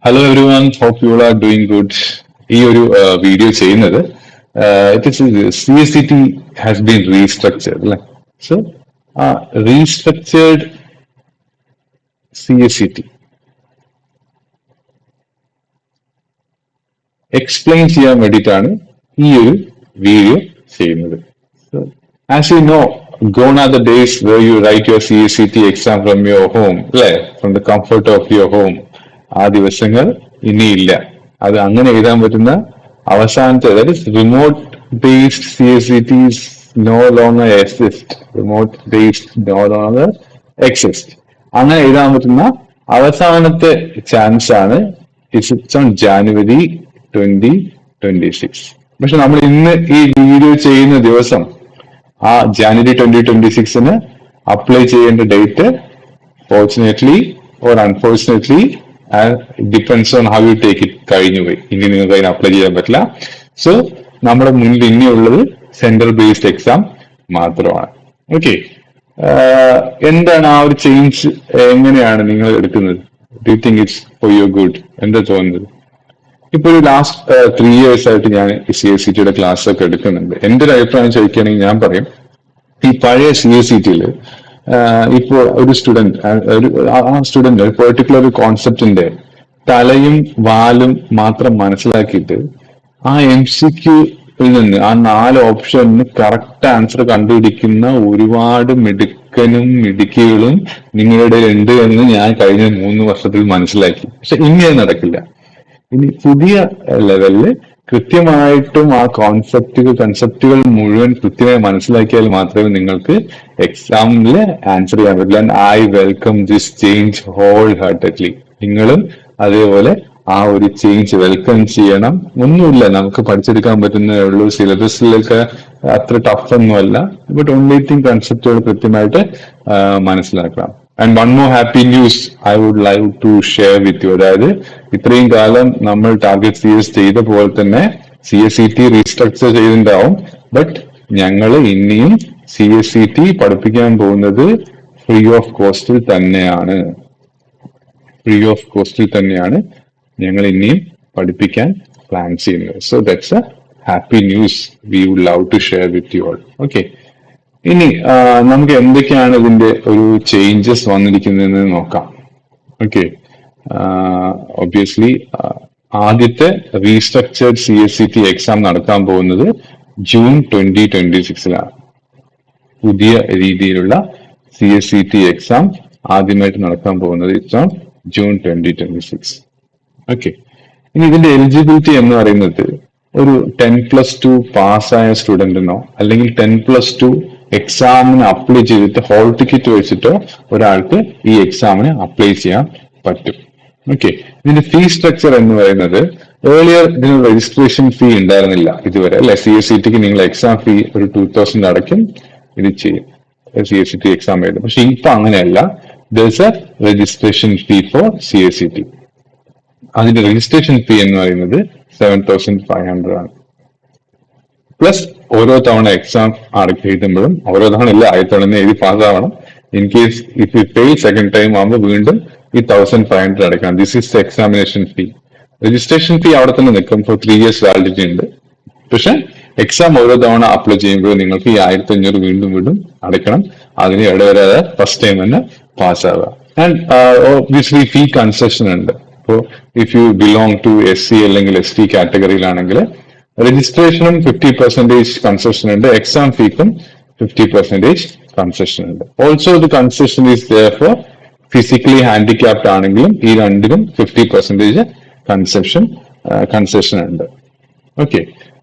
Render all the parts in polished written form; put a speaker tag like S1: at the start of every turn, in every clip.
S1: Hello everyone, hope you all are doing good. ഈ ഒരു video ചെയ്യുന്നത് C S C T has been restructured അല്ലെ. So restructured C S C T explain ചെയ്യാൻ വേണ്ടിയിട്ടാണ് ഈ ഒരു വീഡിയോ ചെയ്യുന്നത്. As you know, gone are the days where you write your CSCT exam from your home, അല്ലെ, from the comfort of your home. ആ ദിവസങ്ങൾ ഇനിയില്ല. അത് അങ്ങനെ എഴുതാൻ പറ്റുന്ന അവസാനത്തെ, that is remote based CSCTs no longer exist. Remote based no longer exist. അങ്ങനെ എഴുതാൻ പറ്റുന്ന അവസാനത്തെ ചാൻസ് ആണ് ഇറ്റ്സ് ഓൺ January 2026. പക്ഷെ നമ്മൾ ഇന്ന് ഈ വീഡിയോ ചെയ്യുന്ന ദിവസം ആ January 2026 അപ്ലൈ ചെയ്യേണ്ട date fortunately or unfortunately depends on how you take it കഴിഞ്ഞു പോയി. ഇനി നിങ്ങൾക്ക് അതിന് അപ്ലൈ ചെയ്യാൻ പറ്റില്ല. സോ നമ്മുടെ മുന്നിൽ ഇനിയുള്ളത് സെന്റർ ബേസ്ഡ് എക്സാം മാത്രമാണ്. ഓക്കെ, എന്താണ് ആ ഒരു ചേഞ്ച്, എങ്ങനെയാണ് നിങ്ങൾ എടുക്കുന്നത്? Do you think it's for your good? എന്താ തോന്നുന്നത്? ഇപ്പൊ ഒരു ലാസ്റ്റ് 3 years ആയിട്ട് ഞാൻ സി എസ് സി ടിയുടെ ക്ലാസ് ഒക്കെ എടുക്കുന്നുണ്ട്. എന്റെ ഒരു അഭിപ്രായം ചോദിക്കുകയാണെങ്കിൽ ഞാൻ പറയും, ഈ പഴയ സി എസ് സി ടിയിൽ ഇപ്പോൾ ഒരു സ്റ്റുഡന്റ് ഒരു പെർട്ടിക്കുലർ കോൺസെപ്റ്റിന്റെ തലയും വാലും മാത്രം മനസ്സിലാക്കിയിട്ട് ആ MCQയിൽ നിന്ന് ആ 4 ഓപ്ഷനിന് കറക്റ്റ് ആൻസർ കണ്ടുപിടിക്കുന്ന ഒരുപാട് മിടുക്കനും മിടുക്കികളും നിങ്ങളുടെ ഉണ്ട് എന്ന് ഞാൻ കഴിഞ്ഞ 3 വർഷത്തിൽ മനസ്സിലാക്കി. പക്ഷെ ഇനി അത് നടക്കില്ല. ഇനി പുതിയ ലെവലില് കൃത്യമായിട്ടും ആ കൺസെപ്റ്റുകൾ മുഴുവൻ കൃത്യമായി മനസ്സിലാക്കിയാൽ മാത്രമേ നിങ്ങൾക്ക് എക്സാമിൽ ആൻസർ ചെയ്യാൻ പറ്റില്ല. And I welcome this change wholeheartedly. നിങ്ങളും അതേപോലെ ആ ഒരു ചേഞ്ച് വെൽക്കം ചെയ്യണം. ഒന്നുമില്ല, നമുക്ക് പഠിച്ചെടുക്കാൻ പറ്റുന്നതേ ഉള്ളൂ. സിലബസിലൊക്കെ അത്ര ടഫ് ഒന്നുമല്ല. ബട്ട് ഓൺലി തിങ് കൺസെപ്റ്റുകൾ കൃത്യമായിട്ട് മനസ്സിലാക്കണം. And one more happy news I would like to share with you. അതായത് ഇത്രയും കാലം നമ്മൾ ടാർഗറ്റ് CS ചെയ്ത പോലെ തന്നെ CSCT റീസ്ട്രക്ചർ ചെയ്തിട്ടുണ്ടാവും. ബട്ട് ഞങ്ങൾ ഇനിയും CSCT പഠിപ്പിക്കാൻ പോകുന്നത് ഫ്രീ ഓഫ് കോസ്റ്റിൽ തന്നെയാണ്. ഞങ്ങൾ ഇനിയും പഠിപ്പിക്കാൻ പ്ലാൻ ചെയ്യുന്നത്. So that's a happy news we would love to share with you all. Okay, ഇനി നമുക്ക് എന്തൊക്കെയാണ് ഇതിന്റെ ഒരു ചേഞ്ചസ് വന്നിരിക്കുന്നതെന്ന് നോക്കാം. ഓക്കെ, ഒബ്വിയസ്ലി ആദ്യത്തെ റീസ്ട്രക്ചേർഡ് CSCT എക്സാം നടക്കാൻ പോകുന്നത് June 2026 പുതിയ രീതിയിലുള്ള CSCT എക്സാം ആദ്യമായിട്ട് നടക്കാൻ പോകുന്നത് ഇറ്റ്സ് ഓൺ June 2026. ഓക്കെ, ഇനി ഇതിന്റെ എലിജിബിലിറ്റി എന്ന് പറയുന്നത് ഒരു 10+2 പാസ്സായ സ്റ്റുഡന്റിനോ അല്ലെങ്കിൽ 10+2 എക്സാമിന് അപ്ലൈ ചെയ്തിട്ട് ഹോൾ ടിക്കറ്റ് വെച്ചിട്ടോ ഒരാൾക്ക് ഈ എക്സാമിന് അപ്ലൈ ചെയ്യാൻ പറ്റും. ഓക്കെ, ഇതിന്റെ ഫീ സ്ട്രക്ചർ എന്ന് പറയുന്നത് ഏർലിയർ ഇതിന് രജിസ്ട്രേഷൻ ഫീ ഉണ്ടായിരുന്നില്ല ഇതുവരെ, അല്ലെ. CSCTക്ക് നിങ്ങൾ എക്സാം ഫീ ഒരു 2000 അടയ്ക്കും, ഇത് ചെയ്യും CSCT എക്സാം എഴുതും. പക്ഷെ ഇപ്പൊ അങ്ങനെയല്ല. there's a registration fee for CSCT. അതിന്റെ രജിസ്ട്രേഷൻ ഫീ എന്ന് പറയുന്നത് 7,500 ആണ്. പ്ലസ് ഓരോ തവണ എക്സാം എഴുതുമ്പോഴും, ഓരോ തവണ ഇല്ല, ആദ്യ തവണ എഴുതി പാസ്സാവണം. In case if you fail second time ആകുമ്പോൾ വീണ്ടും ഈ 1,500 അടയ്ക്കണം. This is the examination fee. Registration fee അവിടെ തന്നെ നിൽക്കും. ഫോർ 3 years വാലിഡിറ്റി ഉണ്ട്. പക്ഷെ എക്സാം ഓരോ തവണ അപ്ലൈ ചെയ്യുമ്പോൾ നിങ്ങൾക്ക് ഈ 1,500 വീണ്ടും അടയ്ക്കണം. അതിന് ഇടവരാതെ ഫസ്റ്റ് ടൈം തന്നെ പാസ്സാവുക. ആൻഡ് ഒബ്വിയസ്ലി ഫീ കൺസെഷൻ ഉണ്ട്. ഇപ്പോൾ if you belong to SC അല്ലെങ്കിൽ ST കാറ്റഗറിയിലാണെങ്കിൽ രജിസ്ട്രേഷനും 50% കൺസെഷൻ ഉണ്ട്. എക്സാം ഫീക്കും 50% കൺസെഷൻ ഉണ്ട്. Also the concession is there for physically handicapped ആണെങ്കിലും ഈ രണ്ടിനും 50% കൺസെഷൻ ഉണ്ട്. Okay,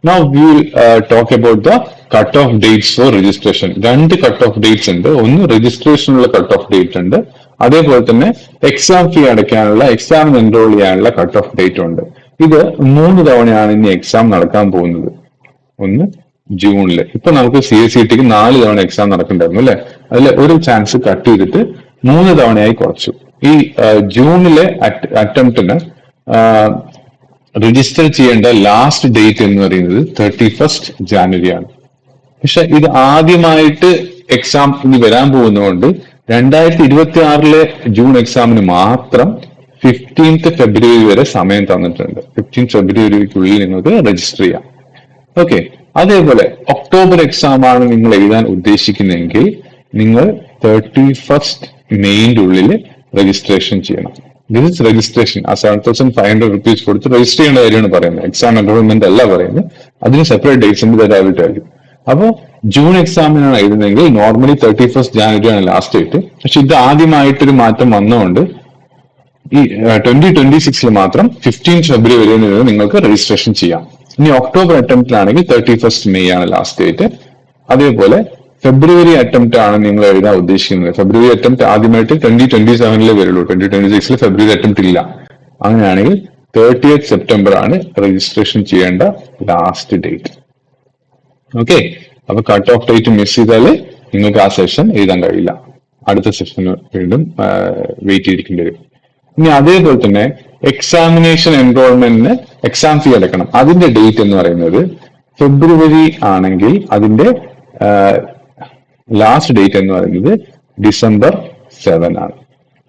S1: now we will talk about the cut off dates for registration. 2 cut off dates ഉണ്ട്. ഒന്ന് രജിസ്ട്രേഷനുള്ള cut off date ഉണ്ട്, അതേപോലെ തന്നെ എക്സാം ഫീ അടയ്ക്കാനുള്ള, എക്സാമിന് എൻറോൾ ചെയ്യാനുള്ള cut off date ഉണ്ട്. ഇത് 3 തവണയാണ് ഇനി എക്സാം നടക്കാൻ പോകുന്നത്. ഒന്ന് ജൂണില്. ഇപ്പൊ നമുക്ക് CSCTക്ക് 4 തവണ എക്സാം നടക്കണ്ടായിരുന്നു, അല്ലെ. അതിൽ ഒരു ചാൻസ് കട്ട് ചെയ്തിട്ട് 3 തവണയായി കുറച്ചു. ഈ ജൂണിലെ അറ്റംപ്റ്റിന് രജിസ്റ്റർ ചെയ്യേണ്ട ലാസ്റ്റ് ഡേറ്റ് എന്ന് പറയുന്നത് 31st January ആണ്. പക്ഷെ ഇത് ആദ്യമായിട്ട് എക്സാം ഇനി വരാൻ പോകുന്നതുകൊണ്ട് 2026 ജൂൺ എക്സാമിന് മാത്രം 15th ഫെബ്രുവരി വരെ സമയം തന്നിട്ടുണ്ട്. 15th ഫെബ്രുവരിക്കുള്ളിൽ നിങ്ങൾക്ക് രജിസ്റ്റർ ചെയ്യാം. ഓക്കെ, അതേപോലെ ഒക്ടോബർ എക്സാം ആണ് നിങ്ങൾ എഴുതാൻ ഉദ്ദേശിക്കുന്നതെങ്കിൽ നിങ്ങൾ 31st മെയ്ന്റെ ഉള്ളിൽ രജിസ്ട്രേഷൻ ചെയ്യണം. This is registration. ആ 7,500 rupees കൊടുത്ത് രജിസ്റ്റർ ചെയ്യേണ്ട കാര്യമാണ് പറയുന്നത്. എക്സാം എൻറോൾമെന്റ് അല്ല പറയുന്നത്. അതിന് സെപ്പറേറ്റ് ഡേറ്റ്സ് ഉണ്ട്, തരാവിട്ടായിരിക്കും. അപ്പോൾ ജൂൺ എക്സാമിനാണ് എഴുതുന്നതെങ്കിൽ നോർമലി 31st ജാനുവരി ആണ് ലാസ്റ്റ് ഡേറ്റ്. പക്ഷെ ഇത് ആദ്യമായിട്ടൊരു മാറ്റം വന്നുകൊണ്ട് ഈ 2026 മാത്രം 15th ഫെബ്രുവരി വരെ നിങ്ങൾക്ക് രജിസ്ട്രേഷൻ ചെയ്യാം. ഇനി ഒക്ടോബർ അറ്റംപ്റ്റിലാണെങ്കിൽ 31st മെയ് ആണ് ലാസ്റ്റ് ഡേറ്റ്. അതേപോലെ ഫെബ്രുവരി അറ്റംപ്റ്റ് ആണ് നിങ്ങൾ എഴുതാൻ ഉദ്ദേശിക്കുന്നത്. ഫെബ്രുവരി അറ്റംപ്റ്റ് ആദ്യമായിട്ട് 2027 വരുള്ളൂ. 2026 ഫെബ്രുവരി അറ്റംപ്റ്റ് ഇല്ല. അങ്ങനെയാണെങ്കിൽ 30th സെപ്റ്റംബർ ആണ് രജിസ്ട്രേഷൻ ചെയ്യേണ്ട ലാസ്റ്റ് ഡേറ്റ്. ഓക്കെ, അപ്പൊ കട്ട് ഓഫ് ഡേറ്റ് മിസ് ചെയ്താൽ നിങ്ങൾക്ക് ആ സെഷൻ എഴുതാൻ കഴിയില്ല. അടുത്ത സെഷന് വീണ്ടും വെയിറ്റ് ചെയ്തിരിക്കേണ്ടി വരും. ഇനി അതേപോലെ തന്നെ എക്സാമിനേഷൻ എൻറോൾമെന്റിന് എക്സാം ഫീ അടക്കണം. അതിന്റെ ഡേറ്റ് എന്ന് പറയുന്നത് ഫെബ്രുവരി ആണെങ്കിൽ അതിന്റെ ലാസ്റ്റ് ഡേറ്റ് എന്ന് പറയുന്നത് December 7 ആണ്.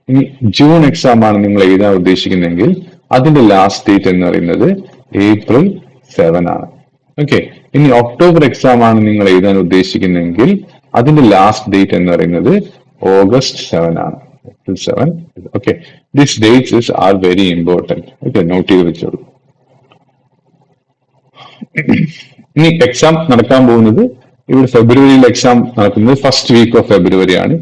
S1: ഇനി ജൂൺ എക്സാം ആണ് നിങ്ങൾ എഴുതാൻ ഉദ്ദേശിക്കുന്നെങ്കിൽ അതിന്റെ ലാസ്റ്റ് ഡേറ്റ് എന്ന് പറയുന്നത് April 7 ആണ്. ഓക്കെ, ഇനി ഒക്ടോബർ എക്സാം ആണ് നിങ്ങൾ എഴുതാൻ ഉദ്ദേശിക്കുന്നെങ്കിൽ അതിന്റെ ലാസ്റ്റ് ഡേറ്റ് എന്ന് പറയുന്നത് August 7 ആണ്. April 7. Okay, these dates are very important. Okay, note ചെയ്ത് വെച്ചോളൂ. ഇനി എക്സാം നടക്കാൻ പോകുന്നത് ഇവിടെ ഫെബ്രുവരിയിൽ എക്സാം നടക്കുന്നത് ഫസ്റ്റ് വീക്ക് ഓഫ് ഫെബ്രുവരി ആണ്.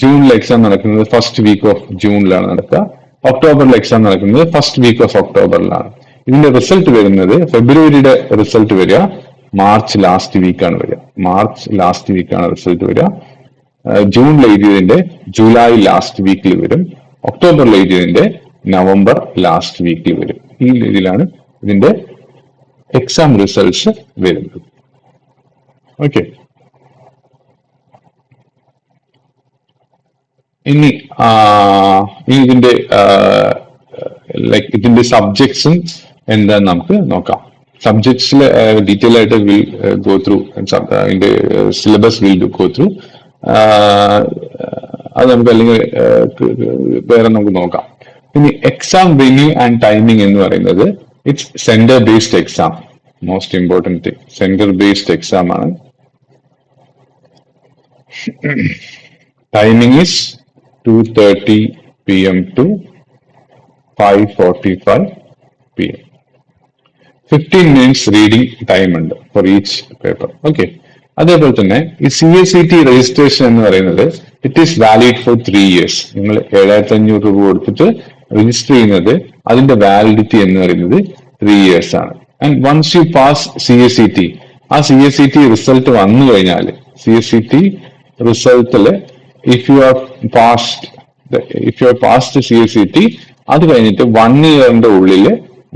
S1: ജൂണിൽ എക്സാം നടക്കുന്നത് ഫസ്റ്റ് വീക്ക് ഓഫ് ജൂണിലാണ് നടക്കുക. ഒക്ടോബറിൽ എക്സാം നടക്കുന്നത് ഫസ്റ്റ് വീക്ക് ഓഫ് ഒക്ടോബറിലാണ്. ഇതിന്റെ റിസൾട്ട് വരുന്നത് ഫെബ്രുവരിയുടെ റിസൾട്ട് വരിക മാർച്ച് ലാസ്റ്റ് വീക്കാണ് വരിക. മാർച്ച് ലാസ്റ്റ് വീക്കാണ് റിസൾട്ട് വരിക. ജൂണിൽ എഴുതിയതിന്റെ ജൂലൈ ലാസ്റ്റ് വീക്കിൽ വരും. ഒക്ടോബറിൽ എഴുതിയതിന്റെ നവംബർ ലാസ്റ്റ് വീക്കിൽ വരും. ഈ രീതിയിലാണ് ഇതിന്റെ എക്സാം റിസൾട്ട്സ് വരുന്നത്. ഓക്കെ, ഇനി ഇതിന്റെ ഇതിന്റെ സബ്ജക്ട്സും എന്താന്ന് നമുക്ക് നോക്കാം. സബ്ജക്ട്സിൽ ഡീറ്റെയിൽ ആയിട്ട് വിൽ ഗോ ത്രൂ, ഇതിന്റെ സിലബസ് വിൽ ഗോ ത്രൂ. അത് നമുക്ക് അല്ലെങ്കിൽ വേറെ നമുക്ക് നോക്കാം. ഇനി എക്സാം വെന്യൂ ആൻഡ് ടൈമിംഗ് എന്ന് പറയുന്നത് it's centre based exam. Most important thing, centre based exam ആണ്. Timing is 2:30 PM to 5:45 PM. 15 minutes reading time ഉണ്ട് ഫോർ ഈച്ച് പേപ്പർ. ഓക്കെ, അതേപോലെ തന്നെ ഈ CACT രജിസ്ട്രേഷൻ എന്ന് പറയുന്നത് it is valid for 3 years. നിങ്ങൾ 7,500 രൂപ കൊടുത്തിട്ട് രജിസ്റ്റർ ചെയ്യുന്നത് അതിന്റെ വാലിഡിറ്റി എന്ന് പറയുന്നത് 3 years ആണ്. And once you pass CACT, ആ CACT റിസൾട്ട് വന്നു കഴിഞ്ഞാൽ CACT റിസൾട്ടില് if you are passed CACT, അത് കഴിഞ്ഞിട്ട് 1 yearന്റെ ഉള്ളിൽ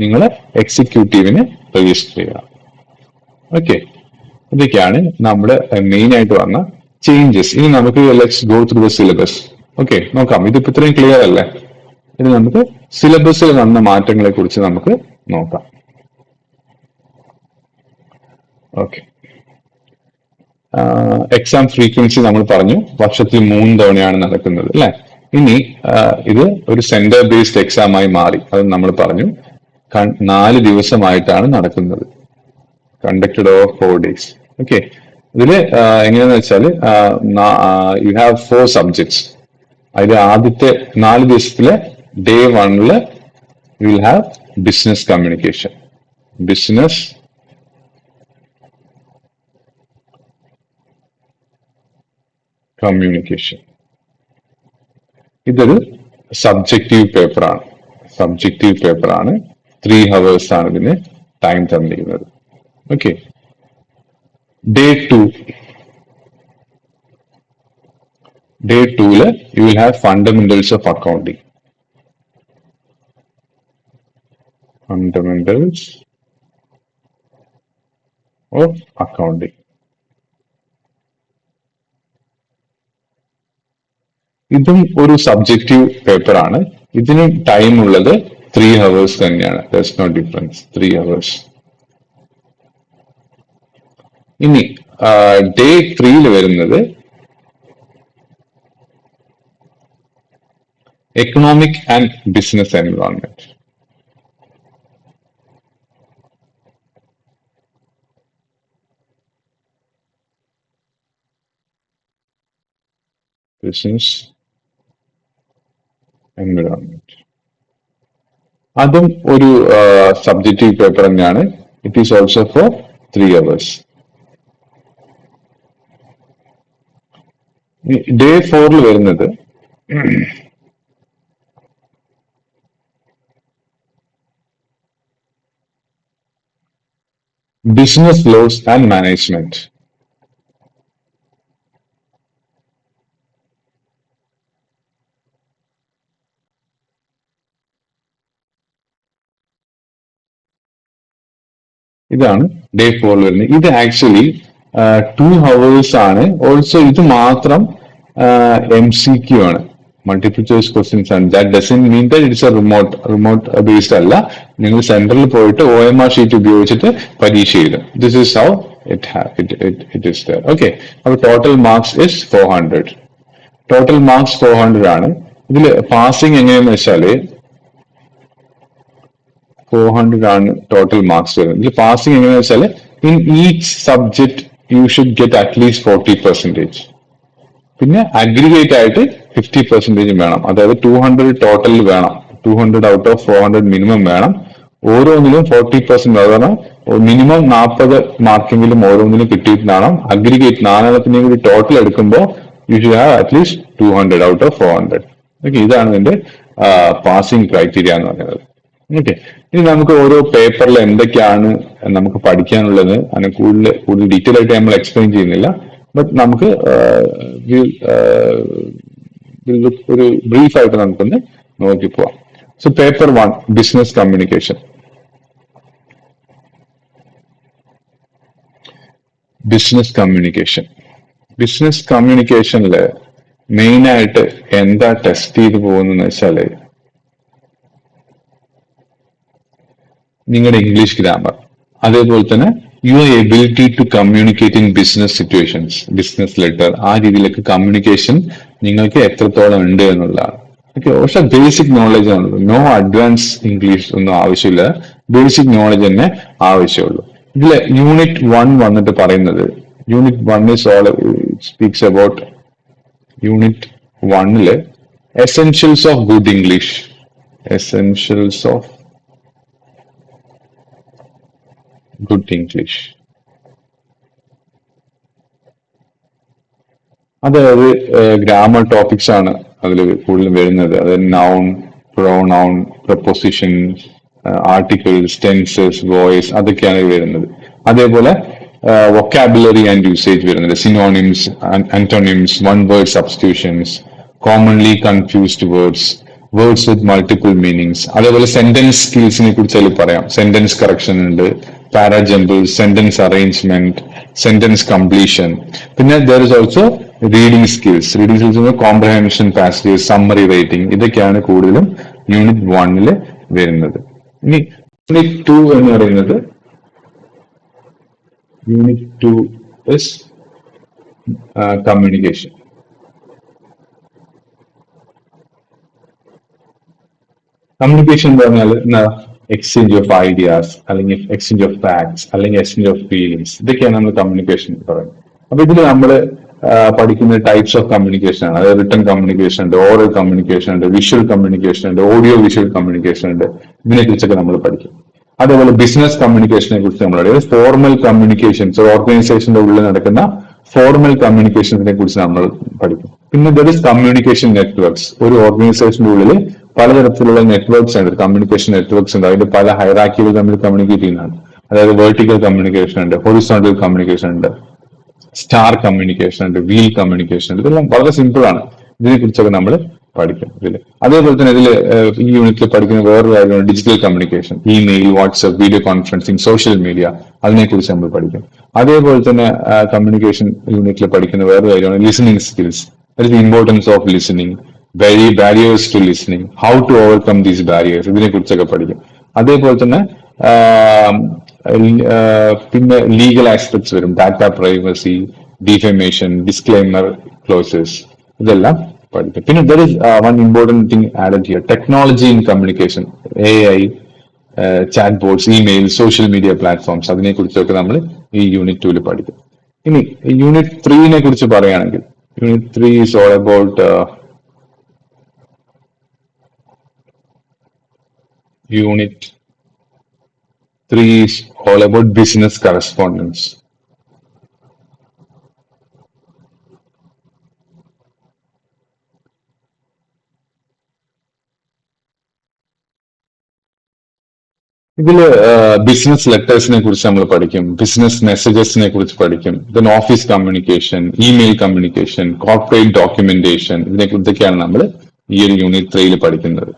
S1: നിങ്ങൾ എക്സിക്യൂട്ടീവിന് രജിസ്റ്റർ ചെയ്യുക. ഓക്കെ, ഇതൊക്കെയാണ് നമ്മുടെ മെയിൻ ആയിട്ട് വന്ന ചേഞ്ചസ്. ഇനി നമുക്ക് let's go through the syllabus. Okay, നോക്കാം. ഇതിപ്പോ ഇത്രയും ക്ലിയർ അല്ലേ? ഇനി നമുക്ക് സിലബസിൽ വന്ന മാറ്റങ്ങളെ കുറിച്ച് നമുക്ക് നോക്കാം. ഓക്കെ, എക്സാം ഫ്രീക്വൻസി നമ്മൾ പറഞ്ഞു, വർഷത്തിൽ 3 തവണയാണ് നടക്കുന്നത് അല്ലെ. ഇനി ഇത് ഒരു സെന്റർ ബേസ്ഡ് എക്സാം ആയി മാറി. അത് നമ്മൾ പറഞ്ഞു 4 ദിവസമായിട്ടാണ് നടക്കുന്നത്. Conducted over 4 days. ഓക്കെ, ഇതില് എങ്ങനെയാന്ന് വെച്ചാൽ യു ഹാവ് 4 subjects. അതിൽ ആദ്യത്തെ 4 ദിവസത്തിലെ day 1 you will have business communication. Business communication ഇതൊരു സബ്ജക്റ്റീവ് പേപ്പറാണ്. 3 hours ആണ് ഇതിന് ടൈം തന്നിരിക്കുന്നത്. Okay, day 2 you will have fundamentals of accounting. ഇതും ഒരു സബ്ജക്റ്റീവ് പേപ്പർ ആണ്. ഇതിന് ടൈം ഉള്ളത് 3 hours തന്നെയാണ്. There's no difference. 3 hours. ഇനി day 3 വരുന്നത് economic and business environment. Business environment. അതും ഒരു സബ്ജക്റ്റീവ് പേപ്പർ തന്നെയാണ്. It is also for 3 hours. Day 4 വരുന്നത് ബിസിനസ് ലോസ് ആൻഡ് മാനേജ്മെന്റ്. ഇതാണ് ഡേ 4 വരുന്നത്. ഇത് ആക്ച്വലി 2 hours ആണ്. ഓൾസോ ഇത് മാത്രം MCQ ആണ്, മൾട്ടിപ്പിൾ ചോയ്സ് ക്വസ്റ്റ്യൻസ് ആണ്. That doesn't mean that it's a remote based അല്ല. നിങ്ങൾ സെന്ററിൽ പോയിട്ട് OMR ഷീറ്റ് ഉപയോഗിച്ചിട്ട് പരീക്ഷ എഴുതും. This is how it is there. Okay, അപ്പൊ total marks is 400. Total marks 400 ആണ്. ഇതിൽ പാസിംഗ് എങ്ങനെയാന്ന് വെച്ചാല് 400 ആണ് ടോട്ടൽ മാർക്സ് വരുന്നത്. ഇതിൽ പാസിംഗ് എങ്ങനെയാന്ന് വെച്ചാൽ in each subject you should get at least 40%. പിന്നെ അഗ്രിഗേറ്റ് ആയിട്ട് 50% വേണം. അതായത് 200 ടോട്ടൽ വേണം. 200 ഔട്ട് ഓഫ് 400 മിനിമം വേണം. ഓരോന്നിലും 40%, അതാണ് മിനിമം 40 മാർക്കെങ്കിലും ഓരോന്നിനും കിട്ടിയിട്ടാണ് അഗ്രിഗേറ്റ് 4 കൂടി ടോട്ടൽ എടുക്കുമ്പോൾ you should have at least 200 out of 400. Okay, ഇതാണ് ഇതിന്റെ പാസിംഗ് ക്രൈറ്റീരിയ എന്ന് പറയുന്നത്. ഓക്കെ, ഇനി നമുക്ക് ഓരോ പേപ്പറിൽ എന്തൊക്കെയാണ് നമുക്ക് പഠിക്കാനുള്ളത് അതിനെ കൂടുതൽ ഡീറ്റെയിൽ ആയിട്ട് നമ്മൾ എക്സ്പ്ലെയിൻ ചെയ്യുന്നില്ല. ബട്ട് നമുക്ക് ഒരു ബ്രീഫ് ആയിട്ട് നമുക്കൊന്ന് നോക്കി പോവാം. So paper 1 business communication. Business കമ്മ്യൂണിക്കേഷനില് മെയിൻ ആയിട്ട് എന്താ ടെസ്റ്റ് ചെയ്ത് പോകുന്നതെന്ന് വെച്ചാല് നിങ്ങളുടെ ഇംഗ്ലീഷ് ഗ്രാമർ, അതേപോലെ തന്നെ your ability to communicate in business situations, business letter, ആ രീതിയിലൊക്കെ കമ്മ്യൂണിക്കേഷൻ നിങ്ങൾക്ക് എത്രത്തോളം ഉണ്ട് എന്നുള്ളതാണ്. ഓക്കെ, പക്ഷെ ബേസിക് നോളജ് ആണ്, നോ അഡ്വാൻസ് ഇംഗ്ലീഷ് ഒന്നും ആവശ്യമില്ല, ബേസിക് നോളജ് തന്നെ ആവശ്യമുള്ളൂ. ഇതില് യൂണിറ്റ് 1 വന്നിട്ട് പറയുന്നത്, unit 1 is all speaks about unit 1 essentials of good English. Essentials of good English, അതായത് ഗ്രാമർ ടോപ്പിക്സ് ആണ് അതിൽ കൂടുതലും വരുന്നത്. അതായത് noun, pronoun, proposition, articles, tenses, voice, അതൊക്കെയാണ് വരുന്നത്. അതേപോലെ വൊക്കാബുലറി ആൻഡ് യൂസേജ് വരുന്നത്, synonyms, antonyms, one word substitutions, commonly confused words, words with multiple meanings. അതേപോലെ സെന്റൻസ് സ്കിൽസിനെ കുറിച്ച് അതിൽ പറയാം. സെന്റൻസ് കറക്ഷൻ ഉണ്ട്, പാരാജംബിൾസ്, സെന്റൻസ് അറേഞ്ച്മെന്റ്, സെന്റൻസ് കംപ്ലീഷൻ. പിന്നെ there is also reading skills. Reading skills comprehension, passage, summary writing, ഇതൊക്കെയാണ് കൂടുതലും unit 1 വരുന്നത്. ഇനി യൂണിറ്റ് 2 എന്ന് പറയുന്നത്, യൂണിറ്റ് 2 ഇസ് കമ്മ്യൂണിക്കേഷൻ. കമ്മ്യൂണിക്കേഷൻ എന്ന് പറഞ്ഞാൽ എക്സ്ചേഞ്ച് ഓഫ് ഐഡിയാസ്, അല്ലെങ്കിൽ എക്സ്ചേഞ്ച് ഓഫ് ഫാക്ട്സ്, അല്ലെങ്കിൽ എക്സ്ചേഞ്ച് ഓഫ് ഫീലിംഗ്സ്, ഇതൊക്കെയാണ് നമ്മൾ കമ്മ്യൂണിക്കേഷൻ പറയുന്നത്. അപ്പൊ ഇതിൽ നമ്മൾ പഠിക്കുന്ന ടൈപ്സ് ഓഫ് കമ്മ്യൂണിക്കേഷൻ ആണ്. അതായത് റിട്ടൺ കമ്മ്യൂണിക്കേഷൻ ഉണ്ട്, ഓറൽ കമ്മ്യൂണിക്കേഷൻ ഉണ്ട്, വിഷ്വൽ കമ്മ്യൂണിക്കേഷൻ ഉണ്ട്, ഓഡിയോ വിഷ്വൽ കമ്മ്യൂണിക്കേഷൻ ഉണ്ട്. ഇതിനെ കുറിച്ചൊക്കെ നമ്മൾ പഠിക്കും. അതേപോലെ ബിസിനസ് കമ്മ്യൂണിക്കേഷനെ കുറിച്ച് നമ്മൾ അറിയാം. ഫോർമൽ കമ്മ്യൂണിക്കേഷൻസ്, ഓർഗനൈസേഷന്റെ ഉള്ളിൽ നടക്കുന്ന ഫോർമൽ കമ്മ്യൂണിക്കേഷൻസിനെ കുറിച്ച് നമ്മൾ പഠിക്കും. പിന്നെ ദർ ഇസ് കമ്മ്യൂണിക്കേഷൻ നെറ്റ്വർക്ക്സ്. ഒരു ഓർഗനൈസേഷന്റെ ഉള്ളിൽ പലതരത്തിലുള്ള നെറ്റ്വർക്ക്സ് ഉണ്ട്, കമ്മ്യൂണിക്കേഷൻ നെറ്റ്വർക്ക്സ് ഉണ്ട്. അതിന്റെ പല ഹൈറാർക്കികൾ തമ്മിൽ കമ്മ്യൂണിക്കേറ്റ് ചെയ്യുന്നതാണ്. അതായത് വെർട്ടിക്കൽ കമ്മ്യൂണിക്കേഷൻ ഉണ്ട്, ഹൊറിസോണ്ടൽ കമ്മ്യൂണിക്കേഷൻ ഉണ്ട്, സ്റ്റാർ കമ്മ്യൂണിക്കേഷൻ ഉണ്ട്, വീൽ കമ്മ്യൂണിക്കേഷൻ ഉണ്ട്. ഇതെല്ലാം വളരെ സിമ്പിൾ ആണ്. ഇതിനെ കുറിച്ചൊക്കെ നമ്മൾ പഠിക്കും ഇതില്. അതേപോലെ തന്നെ ഇതിൽ ഈ യൂണിറ്റിൽ പഠിക്കുന്ന വേറൊരു കാര്യമാണ് digital communication. Email, WhatsApp, video conferencing, social media, അതിനെക്കുറിച്ച് നമ്മൾ പഠിക്കും. അതേപോലെ തന്നെ കമ്മ്യൂണിക്കേഷൻ യൂണിറ്റിൽ പഠിക്കുന്ന വേറൊരു കാര്യമാണ് listening skills. That is the importance of listening, barriers to listening, how to overcome these barriers, ഇതിനെ കുറിച്ചൊക്കെ പഠിക്കും. അതേപോലെ തന്നെ പിന്നെ ലീഗൽ ആസ്പെക്ട്സ് വരും, data privacy, defamation, disclaimer clauses, ഇതെല്ലാം പഠിക്കും. പിന്നെ there is one important thing added here, technology in communication, AI, chat boards, email, social media platforms, അതിനെ കുറിച്ചൊക്കെ നമ്മൾ ഈ യൂണിറ്റ് 2 പഠിക്കും. ഇനി യൂണിറ്റ് 3 കുറിച്ച് പറയുകയാണെങ്കിൽ, unit 3 is all about unit 3 is all about business correspondence. ഇതില് ബിസിനസ് ലെറ്റേഴ്സിനെ കുറിച്ച് നമ്മൾ പഠിക്കും, ബിസിനസ് മെസ്സേജസിനെ കുറിച്ച് പഠിക്കും, then office communication, email communication, corporate documentation, ഇതൊക്കെയാണ് നമ്മൾ ഈ ഒരു യൂണിറ്റ് 3 പഠിക്കുന്നത്.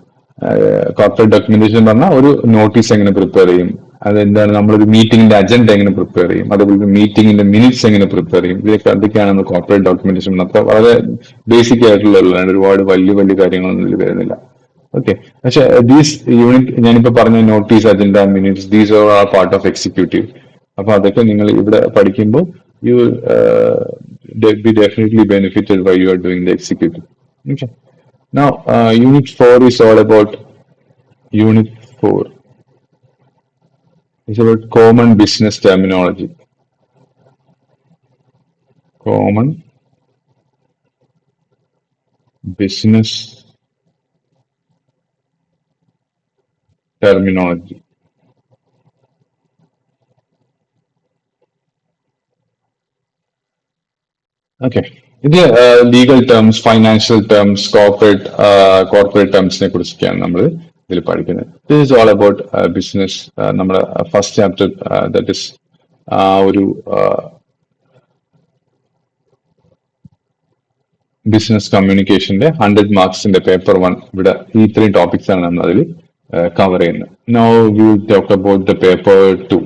S1: കോർപ്പറേറ്റ് ഡോക്യുമെന്റേഷൻ പറഞ്ഞാൽ ഒരു നോട്ടീസ് എങ്ങനെ പ്രിപ്പയർ ചെയ്യും, അതെന്താണ്, നമ്മളൊരു മീറ്റിംഗിന്റെ അജണ്ട എങ്ങനെ പ്രിപ്പയർ ചെയ്യും, അതുപോലെ മീറ്റിംഗിന്റെ മിനിറ്റ്സ് എങ്ങനെ പ്രിപ്പയർ ചെയ്യും, ഇതൊക്കെയാണ് നമ്മൾ കോർപ്പറേറ്റ് ഡോക്യുമെന്റേഷൻ. അപ്പൊ വളരെ ബേസിക് ആയിട്ടുള്ള, ഒരുപാട് വലിയ വലിയ കാര്യങ്ങളൊന്നും ഇതിൽ വരുന്നില്ല. ഓക്കെ, പക്ഷെ ദീസ് യൂണിറ്റ് ഞാനിപ്പോ പറഞ്ഞ notice, agenda, minutes, these are part of executive. അപ്പൊ അതൊക്കെ നിങ്ങൾ ഇവിടെ പഠിക്കുമ്പോൾ you be definitely benefited why you are doing the executive. Okay, now unit 4 is all about unit 4 is about common business terminology. Common business terminology. Okay, ഇത് legal terms, financial terms, corporate ടേംസിനെ കുറിച്ചൊക്കെയാണ് നമ്മൾ ഇതിൽ പഠിക്കുന്നത്. This is all about business. നമ്മുടെ first chapter, that is ഒരു business കമ്മ്യൂണിക്കേഷന്റെ 100 മാർക്സിന്റെ പേപ്പർ 1. ഇവിടെ ഈ 3 ടോപ്പിക്സ് ആണ് നമ്മൾ അതിൽ കവർ ചെയ്യുന്നത്. Now we will talk about the paper 2.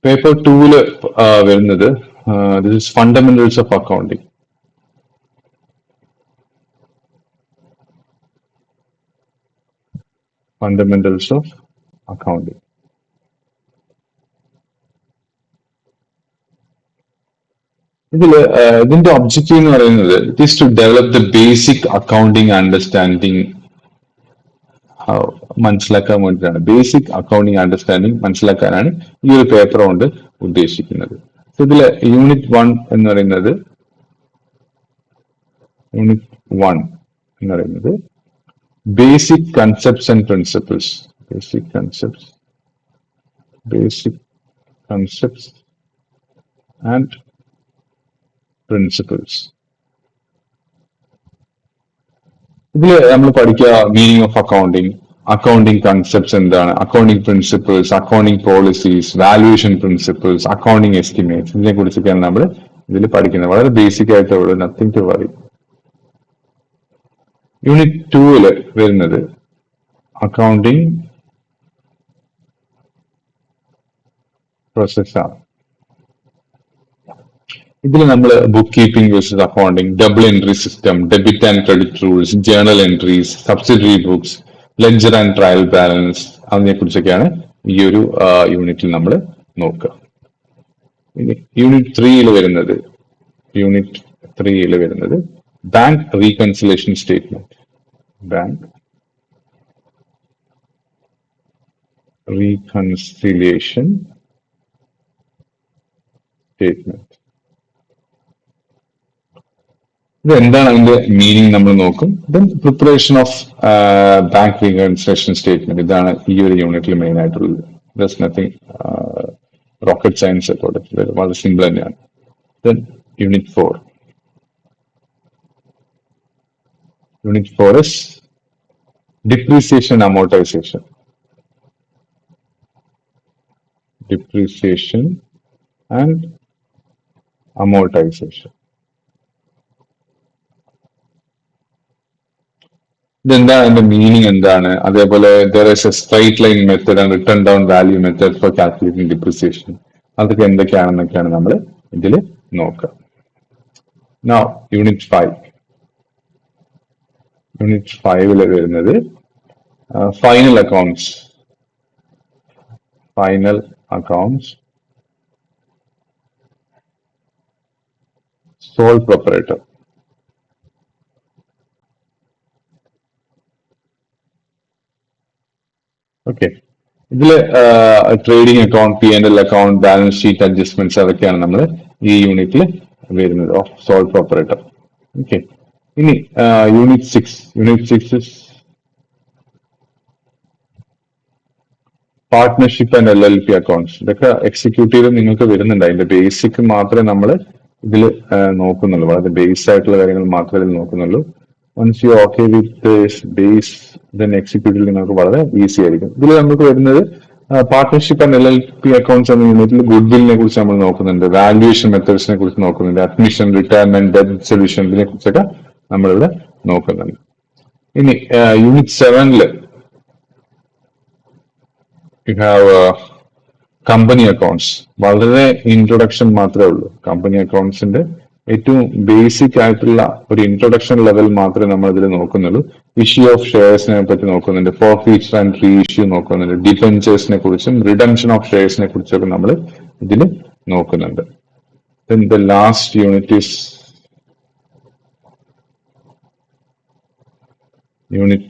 S1: Paper 2 വരുന്നത് this is fundamentals of accounting. Fundamentals of accounting. ഇതിന്റെ ഒബ്ജക്റ്റീവ് എന്ന് പറയുന്നത് it is to develop the basic accounting understanding മനസ്സിലാക്കാൻ വേണ്ടിയിട്ടാണ്. ബേസിക് അക്കൗണ്ടിങ് അണ്ടർസ്റ്റാൻഡിങ് മനസ്സിലാക്കാനാണ് ഈ ഒരു പേപ്പർ കൊണ്ട് ഉദ്ദേശിക്കുന്നത്. ഇതില് യൂണിറ്റ് 1 എന്ന് പറയുന്നത് basic concepts and principles. Basic concepts and principles. ഇതില് നമ്മൾ പഠിക്കുക meaning of accounting, accounting concepts എന്താണ്, accounting principles, accounting policies, valuation principles, accounting estimates, ഇതിനെ കുറിച്ചൊക്കെയാണ് നമ്മൾ ഇതിൽ പഠിക്കുന്നത്. വളരെ ബേസിക് ആയിട്ടുള്ള, നത്തിങ് ടു വറി. യൂണിറ്റ് 2 വരുന്നത് അക്കൗണ്ടിങ് പ്രോസസ്സാണ്. ഇതിൽ നമ്മൾ book keeping versus accounting, double entry system, debit and credit rules, journal entries, subsidiary books, ledger and trial balance, അതിനെ കുറിച്ചൊക്കെയാണ് ഈ ഒരു യൂണിറ്റിൽ നമ്മൾ നോക്കുക. യൂണിറ്റ് 3 വരുന്നത് bank reconciliation statement. Bank reconciliation statement. ഇത് എന്താണ്, അതിന്റെ മീനിങ് നമ്മൾ നോക്കും. Then preparation of bank reconciliation statement. ഇതാണ് ഈ ഒരു യൂണിറ്റിൽ മെയിൻ ആയിട്ടുള്ളത്. That's nothing rocket science about it, വളരെ സിമ്പിൾ തന്നെയാണ്. Then unit 4 is depreciation amortization. Depreciation and amortization. ഇതെന്താണ്, അതിന്റെ മീനിങ് എന്താണ്, അതേപോലെ there is a straight line method and written down value method for calculating depreciation. അതൊക്കെ എന്തൊക്കെയാണെന്നൊക്കെയാണ് നമ്മൾ ഇതിൽ നോക്കുക. Now യൂണിറ്റ് 5 വരുന്നത് final accounts. Sole proprietor. Okay, ഇതില് trading account, P&L account, balance sheet adjustments അതൊക്കെയാണ് നമ്മൾ ഈ യൂണിറ്റിൽ വരുന്നത് ഓഫ് സോൾ പ്രൊപ്പറേറ്റർ. ഓക്കെ, ഇനി unit 6 partnership and LLP accounts. ഇതൊക്കെ എക്സിക്യൂട്ടീവ് നിങ്ങൾക്ക് വരുന്നുണ്ട്. അതിന്റെ ബേസിക് മാത്രമേ നമ്മൾ ഇതിൽ നോക്കുന്നുള്ളൂ. വളരെ ബേസ് ആയിട്ടുള്ള കാര്യങ്ങൾ മാത്രമേ ഇതിൽ നോക്കുന്നുള്ളൂ. Once you okay with base then executive നിങ്ങൾക്ക് വളരെ ഈസി ആയിരിക്കും. ഇതിൽ നമുക്ക് വരുന്നത് പാർട്ട്ണർഷിപ്പ് ആൻഡ് LLP അക്കൗണ്ട്സ് എന്ന യൂണിറ്റിൽ ഗുഡ് വില്ലിനെ കുറിച്ച് നമ്മൾ നോക്കുന്നുണ്ട്, വാല്യൂഷൻ മെത്തേഡ്സിനെ കുറിച്ച് നോക്കുന്നുണ്ട്, അഡ്മിഷൻ, റിട്ടയർമെന്റ്, ഡെറ്റ് സൊല്യൂഷൻ, ഇതിനെ കുറിച്ചൊക്കെ നമ്മളിവിടെ നോക്കുന്നുണ്ട്. ഇനി unit 7 you have company accounts. വളരെ ഇൻട്രൊഡക്ഷൻ മാത്രമേ ഉള്ളൂ. കമ്പനി അക്കൗണ്ട്സിന്റെ ഏറ്റവും ബേസിക് ആയിട്ടുള്ള ഒരു ഇൻട്രൊഡക്ഷൻ ലെവൽ മാത്രമേ നമ്മൾ ഇതിൽ നോക്കുന്നുള്ളൂ. ഇഷ്യൂ ഓഫ് ഷെയർസിനെ പറ്റി നോക്കുന്നുണ്ട്, ഫോർഫീച്ചർ ആൻഡ് റീ ഇഷ്യൂ നോക്കുന്നുണ്ട്, ഡിബെഞ്ചേഴ്സിനെ കുറിച്ചും റിഡംഷൻ ഓഫ് ഷെയർസിനെ കുറിച്ചൊക്കെ നമ്മൾ ഇതിൽ നോക്കുന്നുണ്ട്. Then the last unit is unit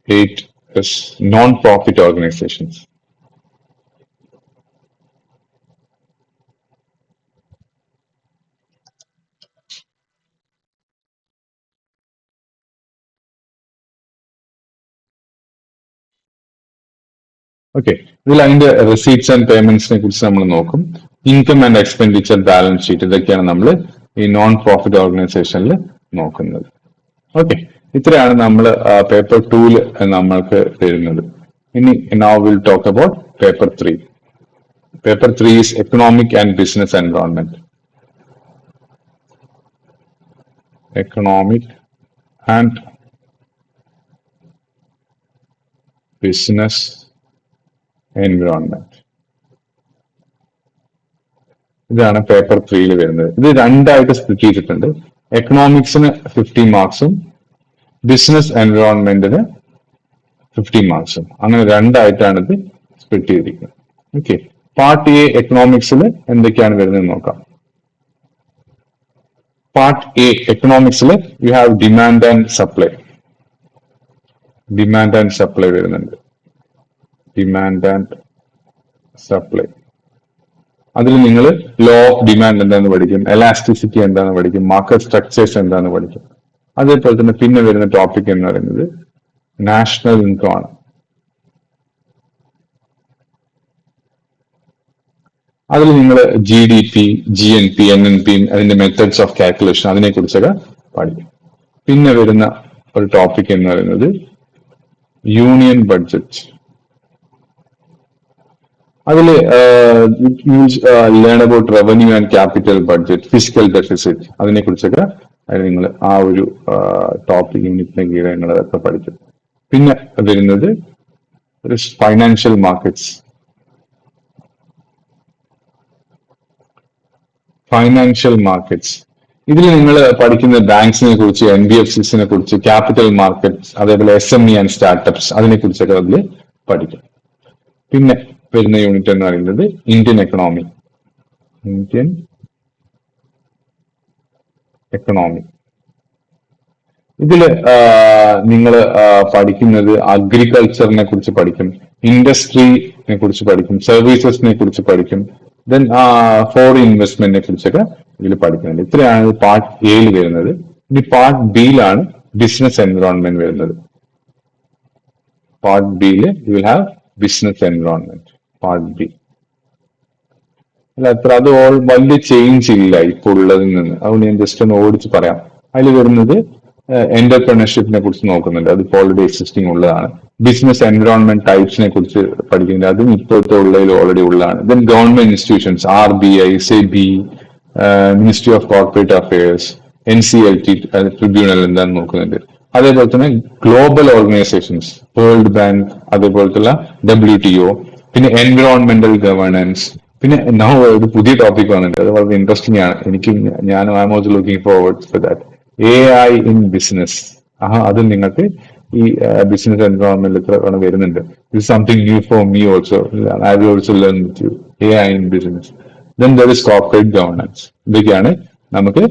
S1: 8 is non-profit organizations. Okay, ഇതിൽ അതിന്റെ റെസീറ്റ്സ് ആൻഡ് പേയ്മെന്റ്സിനെ കുറിച്ച് നമ്മൾ നോക്കും. Income and expenditure, balance sheet, ഇതൊക്കെയാണ് നമ്മൾ ഈ നോൺ പ്രോഫിറ്റ് ഓർഗനൈസേഷനിൽ നോക്കുന്നത്. ഓക്കെ, ഇത്രയാണ് നമ്മൾ പേപ്പർ 2 നമ്മൾക്ക് തരുന്നത്. ഇനി now will talk about paper 3. Paper 3 is economic and business environment. Economic and business environment, ഇതാണ് പേപ്പർ 3 വരുന്നത്. ഇത് രണ്ടായിട്ട് സ്പ്ലിറ്റ് ചെയ്തിട്ടുണ്ട്. എക്കണോമിക്സിന് 50 മാർക്സും ബിസിനസ് എൻവയോൺമെന്റിന് 50 മാർക്സും, അങ്ങനെ രണ്ടായിട്ടാണ് ഇത് സ്പ്ലിറ്റ് ചെയ്തിരിക്കുന്നത്. ഓക്കെ, പാർട്ട് എ എക്കണോമിക്സിൽ എന്തൊക്കെയാണ് വരുന്നത് നോക്കാം. പാർട്ട് എ എക്കണോമിക്സിൽ you have demand and supply. Demand and supply വരുന്നുണ്ട്. ഡിമാൻഡ് ആൻഡ് സപ്ലൈ, അതിൽ നിങ്ങൾ ലോ ഓഫ് ഡിമാൻഡ് എന്താണെന്ന് പഠിക്കും, എലാസ്റ്റിസിറ്റി എന്താണെന്ന് പഠിക്കും, മാർക്കറ്റ് സ്ട്രക്ചേഴ്സ് എന്താണെന്ന് പഠിക്കും. അതേപോലെ തന്നെ പിന്നെ വരുന്ന ടോപ്പിക് എന്ന് പറയുന്നത് നാഷണൽ ഇൻകം ആണ്. അതിൽ നിങ്ങൾ GDP, GNP, NNP, അതിന്റെ മെത്തേഡ്സ് ഓഫ് കാൽക്കുലേഷൻ, അതിനെ കുറിച്ചൊക്കെ പഠിക്കും. പിന്നെ വരുന്ന ഒരു ടോപ്പിക് എന്ന് പറയുന്നത് യൂണിയൻ ബഡ്ജറ്റ്. അതിൽ learn about revenue and capital budget, physical deficit, അതിനെ കുറിച്ചൊക്കെ നിങ്ങൾ ആ ഒരു ടോപ്പിക് യൂണിറ്റിനെ കീഴിൽ നിങ്ങൾ അതൊക്കെ പഠിക്കും. പിന്നെ വരുന്നത് ഫൈനാൻഷ്യൽ മാർക്കറ്റ്സ്. ഫൈനാൻഷ്യൽ മാർക്കറ്റ്സ്, ഇതിൽ നിങ്ങൾ പഠിക്കുന്ന ബാങ്ക്സിനെ കുറിച്ച്, NBFCസിനെ കുറിച്ച്, ക്യാപിറ്റൽ മാർക്കറ്റ്സ്, അതേപോലെ SME ആൻഡ് സ്റ്റാർട്ടപ്സ്, അതിനെ കുറിച്ചൊക്കെ അതിൽ പഠിക്കും. പിന്നെ വരുന്ന യൂണിറ്റ് എന്ന് പറയുന്നത് ഇന്ത്യൻ എക്കണോമി. ഇന്ത്യൻ എക്കണോമി, ഇതില് നിങ്ങൾ പഠിക്കുന്നത് അഗ്രികൾച്ചറിനെ കുറിച്ച് പഠിക്കും, ഇൻഡസ്ട്രീനെ കുറിച്ച് പഠിക്കും, സർവീസസിനെ കുറിച്ച് പഠിക്കും, ദെൻ ഫോറിൻ ഇൻവെസ്റ്റ്മെന്റിനെ കുറിച്ചൊക്കെ ഇതിൽ പഠിക്കുന്നുണ്ട്. ഇത്രയാണ് പാർട്ട് എയിൽ വരുന്നത്. ഇനി പാർട്ട് ബിയിലാണ് ബിസിനസ് എൻവയോൺമെന്റ് വരുന്നത്. പാർട്ട് ബിയിൽ you will have business environment. Part B അല്ല, അത്ര അത് വലിയ ചേഞ്ച് ഇല്ല ഇപ്പോൾ ഉള്ളതിൽ നിന്ന്. അതുകൊണ്ട് ഞാൻ ജസ്റ്റ് ഒന്ന് ഓടിച്ച് പറയാം. അതിൽ വരുന്നത് എന്റർപ്രണർഷിപ്പിനെ കുറിച്ച് നോക്കുന്നുണ്ട്, അത് ഇപ്പോൾ ഓൾറെഡി എക്സിസ്റ്റിംഗ് ഉള്ളതാണ്. ബിസിനസ് എൻവയോൺമെന്റ് ടൈപ്സിനെ കുറിച്ച് പഠിക്കുന്നുണ്ട്, അതും ഇപ്പോഴത്തെ ഉള്ളതിൽ ഓൾറെഡി ഉള്ളതാണ്. Then government institutions, RBI, SEBI, ministry of corporate affairs, NCLT tribunal എന്താണെന്ന് നോക്കുന്നുണ്ട്. അതേപോലെ തന്നെ ഗ്ലോബൽ ഓർഗനൈസേഷൻസ്, വേൾഡ് ബാങ്ക്, അതേപോലത്തുള്ള WTO, പിന്നെ എൻവിറോൺമെന്റൽ ഗവേണൻസ്. പിന്നെ ഒരു പുതിയ ടോപ്പിക് വന്നിട്ടുണ്ട്, അത് വളരെ ഇൻട്രസ്റ്റിംഗ് ആണ്. ഞാൻ I am also looking forward for that. AI in business. അത് നിങ്ങൾക്ക് ഈ ബിസിനസ് എൻവയോൺമെന്റിൽ വരുന്നുണ്ട്. It something new for me also. I will also learn with you AI in business. Then there is corporate governance. ഇതൊക്കെയാണ് നമുക്ക്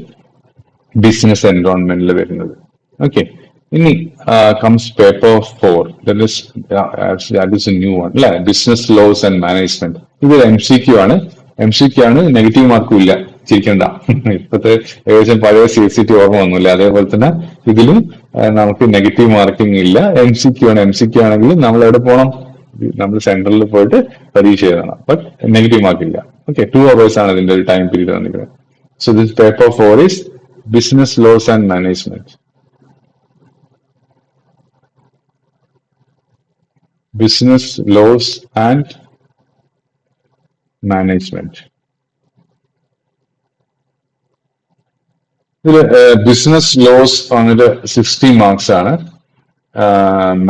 S1: business എൻവയോൺമെന്റിൽ വരുന്നത്. Okay, ഇനി comes paper 4, that is a new one അല്ലെ, ബിസിനസ് ലോസ് ആൻഡ് മാനേജ്മെന്റ്. ഇത് MCQ ആണ്. MCQ ആണ്, negative മാർക്കും ഇല്ല, ചിരിക്കണ്ട. ഇപ്പോഴത്തെ ഏകദേശം പഴയ CSCT ഓർമ്മ ഒന്നുമില്ല, അതേപോലെ തന്നെ ഇതിലും നമുക്ക് നെഗറ്റീവ് മാർക്കിംഗ് ഇല്ല. MCQ ആണ്. MCQ ആണെങ്കിൽ നമ്മൾ എവിടെ പോകണം? നമ്മൾ സെന്ററിൽ പോയിട്ട് പരീക്ഷ എഴുതണം, ബട്ട് നെഗറ്റീവ് മാർക്ക് ഇല്ല. ഓക്കെ, 2 hours ആണ് ഇതിന്റെ ഒരു ടൈം പീരീഡ് വന്നിരിക്കുന്നത്. So this paper 4 is business laws and management. Business laws and management. ഇതില് ബിസിനസ് ലോസ് വന്നിട്ട് 60 marks ആണ്,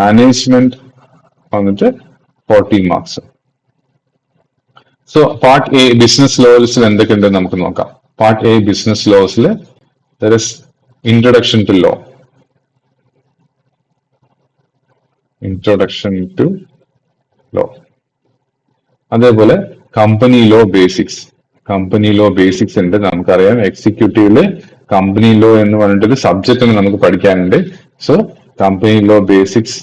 S1: മാനേജ്മെന്റ് വന്നിട്ട് 40 marks. So part A business ലോസിൽ എന്തൊക്കെയുണ്ടെന്ന് നമുക്ക് നോക്കാം. പാർട്ട് എ ബിസിനസ് ലോസിൽ there is introduction to law. Introduction to law. അതേപോലെ company law basics. Company law basics ഉണ്ട്. നമുക്കറിയാം എക്സിക്യൂട്ടീവില് കമ്പനി ലോ എന്ന് പറഞ്ഞിട്ടൊരു സബ്ജക്റ്റ് നമുക്ക് പഠിക്കാനുണ്ട്. സോ കമ്പനി ലോ ബേസിക്സ്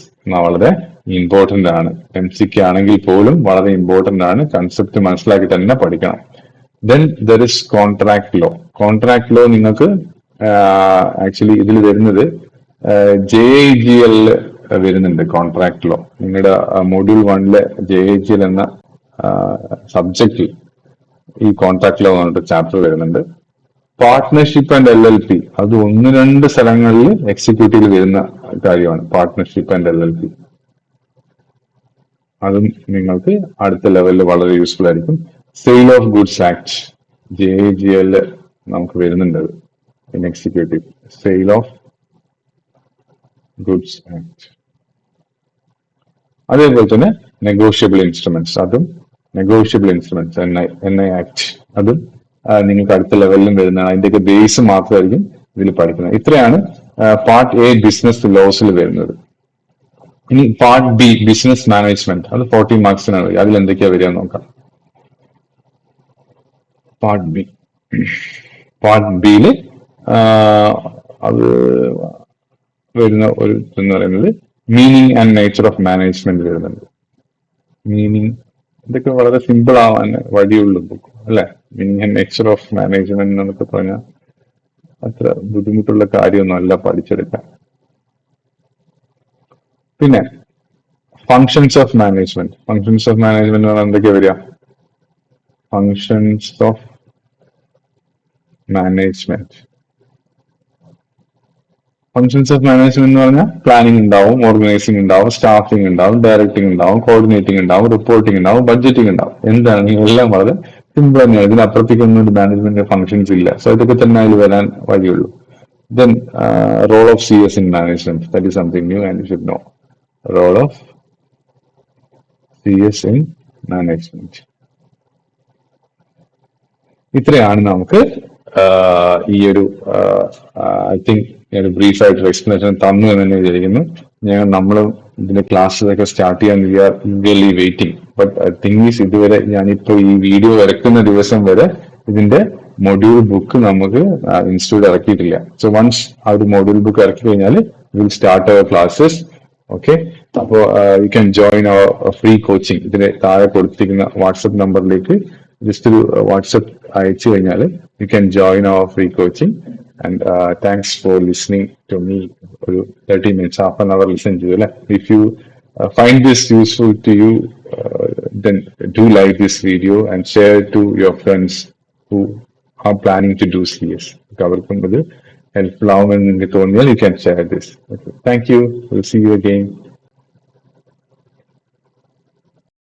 S1: വളരെ ഇമ്പോർട്ടന്റ് ആണ്. MCQ ആണെങ്കിൽ പോലും വളരെ ഇമ്പോർട്ടന്റ് ആണ്. കൺസെപ്റ്റ് മനസ്സിലാക്കി തന്നെ പഠിക്കണം. Then there is contract law. Contract law നിങ്ങൾക്ക് ആക്ച്വലി ഇതിൽ വരുന്നത് JIGL വരുന്നുണ്ട്. കോൺട്രാക്ട് ലോ നിങ്ങളുടെ മൊഡ്യൂൾ 1 JIGL എന്ന സബ്ജക്റ്റിൽ ഈ കോൺട്രാക്ട് ലോ പറഞ്ഞിട്ട് ചാപ്റ്റർ വരുന്നുണ്ട്. പാർട്ട്ണർഷിപ്പ് ആൻഡ് LLP, അത് 1-2 സ്ഥലങ്ങളിൽ എക്സിക്യൂട്ടീവിൽ വരുന്ന കാര്യമാണ്. പാർട്ട്ണർഷിപ്പ് ആൻഡ് LLP അതും നിങ്ങൾക്ക് അടുത്ത ലെവലിൽ വളരെ യൂസ്ഫുൾ ആയിരിക്കും. Sale of goods act, JIGL നമുക്ക് വരുന്നുണ്ട് in executive. Sale of goods act. അതേപോലെ തന്നെ നെഗോഷ്യബിൾ ഇൻസ്ട്രുമെന്റ്സ്, അതും നെഗോഷ്യബിൾ ഇൻസ്ട്രുമെന്റ്സ് NI ആക്ട്, അതും നിങ്ങൾക്ക് അടുത്ത ലെവലിലും വരുന്നതാണ്. അതിന്റെയൊക്കെ ബേസ് മാത്രമായിരിക്കും ഇതിൽ പഠിക്കുന്നത്. ഇത്രയാണ് പാർട്ട് എ ബിസിനസ് ലോസിൽ വരുന്നത്. ഇനി പാർട്ട് ബി ബിസിനസ് മാനേജ്മെന്റ്, അത് 40 marksനാണ്. അതിൽ എന്തൊക്കെയാ വരിക നോക്കാം. പാർട്ട് ബിയില് അത് വരുന്ന ഒരു എന്ന് പറയുന്നത് meaning and nature of management വരുന്നുണ്ട്. മീനിങ്, ഇതൊക്കെ വളരെ സിമ്പിൾ ആവാൻ വഴിയുള്ള ബുക്ക് അല്ലെ. Meaning and nature of management എന്നൊക്കെ പറഞ്ഞാൽ അത്ര ബുദ്ധിമുട്ടുള്ള കാര്യമൊന്നും അല്ല പഠിച്ചെടുക്കാൻ. പിന്നെ functions of management. Functions of management എന്ന് പറഞ്ഞാൽ എന്തൊക്കെയാ വരിക? Functions of management. Functions of management എന്ന് പറഞ്ഞാൽ പ്ലാനിങ് ഉണ്ടാവും, ഓർഗനൈസിംഗ് ഉണ്ടാവും, സ്റ്റാഫിംഗ് ഉണ്ടാവും, ഡയറക്ടിംഗ് ഉണ്ടാവും, കോർഡിനേറ്റിംഗ് ഉണ്ടാവും, റിപ്പോർട്ടിംഗ് ഉണ്ടാവും, ബഡ്ജറ്റിംഗ് ഉണ്ടാവും. എന്താണ് എല്ലാം വളരെ സിമ്പിൾ തന്നെയാണ്. ഇതിനപ്പുറത്തേക്കൊന്നും ഒരു മാനേജ്മെന്റ് ഫങ്ഷൻസ് ഇല്ല. സോ ഇതൊക്കെ തന്നെ അതിൽ വരാൻ വഴിയുള്ളൂ. Then role of CS in management, that is something new and you should know. Role of CS in management. ഇത്രയാണ് നമുക്ക് ഈ ഒരു ഐ തിങ്ക് ഒരു ബ്രീഫ് ആയിട്ടൊരു എക്സ്പ്ലനേഷൻ തന്നു എന്ന് തന്നെ വിചാരിക്കുന്നു. നമ്മളും ഇതിന്റെ ക്ലാസ്സൊക്കെ സ്റ്റാർട്ട് ചെയ്യാൻ we are eagerly waiting. But thing is, ഇതുവരെ ഞാനിപ്പോ ഈ വീഡിയോ ഇറക്കുന്ന ദിവസം വരെ ഇതിന്റെ മൊഡ്യൂൾ ബുക്ക് നമുക്ക് ഇൻസ്റ്റിറ്റ്യൂട്ട് ഇറക്കിയിട്ടില്ല. സോ വൺസ് ആ ഒരു മൊഡ്യൂൾ ബുക്ക് ഇറക്കി കഴിഞ്ഞാൽ will start our classes. Okay, അപ്പോ you can join our free coaching. ഇതിന് താഴെ കൊടുത്തിരിക്കുന്ന വാട്സപ്പ് നമ്പറിലേക്ക് ജസ്റ്റ് ഒരു വാട്സപ്പ് അയച്ചു കഴിഞ്ഞാൽ you can join our free coaching. And thanks for listening to me. 30 minutes, half an hour listen to you. If you find this useful to you, then do like this video and share to your friends who are planning to do CS. Helpful. You can share this. Okay. Thank you. We'll see you again.